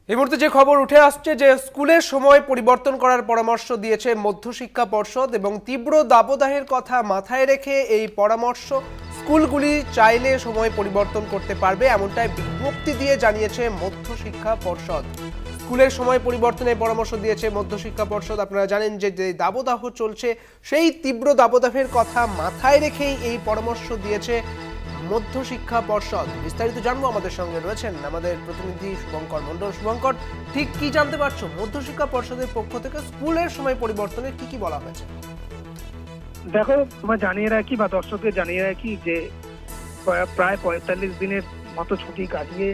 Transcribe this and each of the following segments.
এই মুহূর্তে যে খবর উঠে আসছে যে স্কুলের সময় পরিবর্তন করার পরামর্শ দিয়েছে মধ্যশিক্ষা পর্ষদ এবং তীব্র দাবদাহের কথা মাথায় রেখে এই পরামর্শ স্কুলগুলি চাইলে সময় পরিবর্তন করতে পারবে এমনটাই বিজ্ঞপ্তি দিয়ে জানিয়েছে মধ্যশিক্ষা পর্ষদ। স্কুলের সময় পরিবর্তনের পরামর্শ দিয়েছে মধ্যশিক্ষা পর্ষদ। আপনারা জানেন যে দাবদাহ চলছে, সেই তীব্র দাবদাহের কথা মাথায় রেখেই এই পরামর্শ দিয়েছে মধ্যশিক্ষা পর্ষদ। বিস্তারিত জানবো, আমাদের সঙ্গে রয়েছেন আমাদের প্রতিনিধি শুভঙ্কর মণ্ডল। শুভঙ্কর, ঠিক কি জানতে পারছো মধ্যশিক্ষা পর্ষদের পক্ষ থেকে স্কুলের সময় পরিবর্তনে কি বলা হয়েছে? দেখো, তোমার জানিয়ে রাখি বা দর্শকদের জানিয়ে রাখি যে প্রায় ৪৫ দিনের মতো ছুটি কাটিয়ে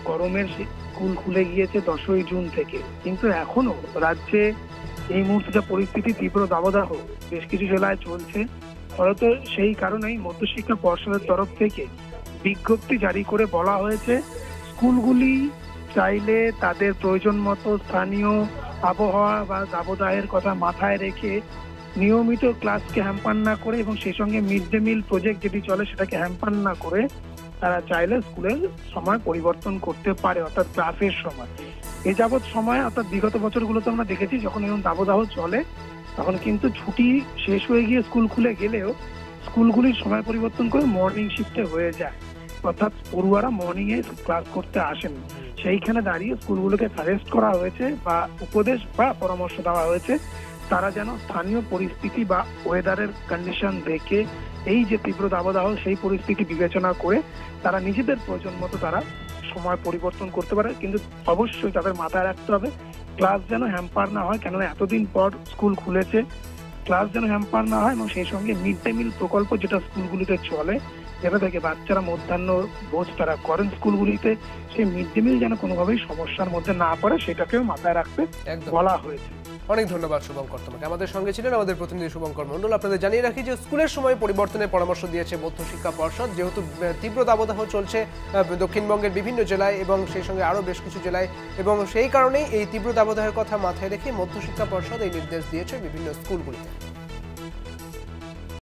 গরমের স্কুল খুলে গিয়েছে 10ই জুন থেকে, কিন্তু এখনো রাজ্যে এই মুহূর্তে যা পরিস্থিতি, তীব্র দাবদাহ বেশ কিছু জেলায় চলছে। হয়তো সেই কারণেই মধ্যশিক্ষা পর্ষদের তরফ থেকে বিজ্ঞপ্তি জারি করে বলা হয়েছে স্কুলগুলি চাইলে তাদের প্রয়োজন মতো স্থানীয় আবহাওয়া বা দাবদাহের কথা মাথায় রেখে নিয়মিত ক্লাসকে হ্যাম্পার না করে এবং সেই সঙ্গে মিড ডে মিল প্রজেক্ট যেটি চলে সেটাকে হ্যাম্পার না করে তারা চাইলে স্কুলের সময় পরিবর্তন করতে পারে, অর্থাৎ ক্লাসের সময়। এ যাবৎ সময় অর্থাৎ বিগত বছরগুলোতে আমরা দেখেছি যখন এরকম দাবদাহ চলে তখন কিন্তু ছুটি শেষ হয়ে গিয়ে স্কুল খুলে গেলেও স্কুলগুলির সময় পরিবর্তন করে মর্নিং শিফটে হয়ে যায়, অর্থাৎ পড়ুয়ারা মর্নিং এ ক্লাস করতে আসেন। সেইখানে দাঁড়িয়ে স্কুলগুলোকে সাজেস্ট করা হয়েছে বা উপদেশ বা পরামর্শ দেওয়া হয়েছে তারা যেন স্থানীয় পরিস্থিতি বা ওয়েদারের কন্ডিশন দেখে এই যে তীব্র দাবদাহ সেই পরিস্থিতি বিবেচনা করে তারা নিজেদের প্রয়োজন মতো তারা সময় পরিবর্তন করতে পারে, কিন্তু অবশ্যই তাদের মাথায় রাখতে হবে ক্লাস যেন হ্যাম্পার না হয়, কেননা এতদিন পর স্কুল খুলেছে, ক্লাস যেন হ্যাম্পার না হয় এবং সেই সঙ্গে মিড ডে মিল প্রকল্প যেটা স্কুলগুলিতে চলে, যেটা থেকে বাচ্চারা মধ্যাহ্ন ভোজ তারা করেন স্কুলগুলিতে, সেই মিড ডে মিল যেন কোনোভাবেই সমস্যার মধ্যে না পড়ে সেটাকেও মাথায় রাখতে বলা হয়েছে। অনেক ধন্যবাদ শুভঙ্কর তোমাকে। আমাদের সঙ্গে ছিলেন আমাদের প্রতিনিধি শুভঙ্কর মণ্ডল। আপনাদের জানিয়ে রাখি যে স্কুলের সময় পরিবর্তনের পরামর্শ দিয়েছে মধ্যশিক্ষা পর্ষদ। যেহেতু তীব্র দাবদাহ চলছে দক্ষিণবঙ্গের বিভিন্ন জেলায় এবং সেই সঙ্গে আরও বেশ কিছু জেলায়, এবং সেই কারণেই এই তীব্র দাবদাহের কথা মাথায় রেখে মধ্যশিক্ষা পর্ষদ এই নির্দেশ দিয়েছে বিভিন্ন স্কুলগুলিতে।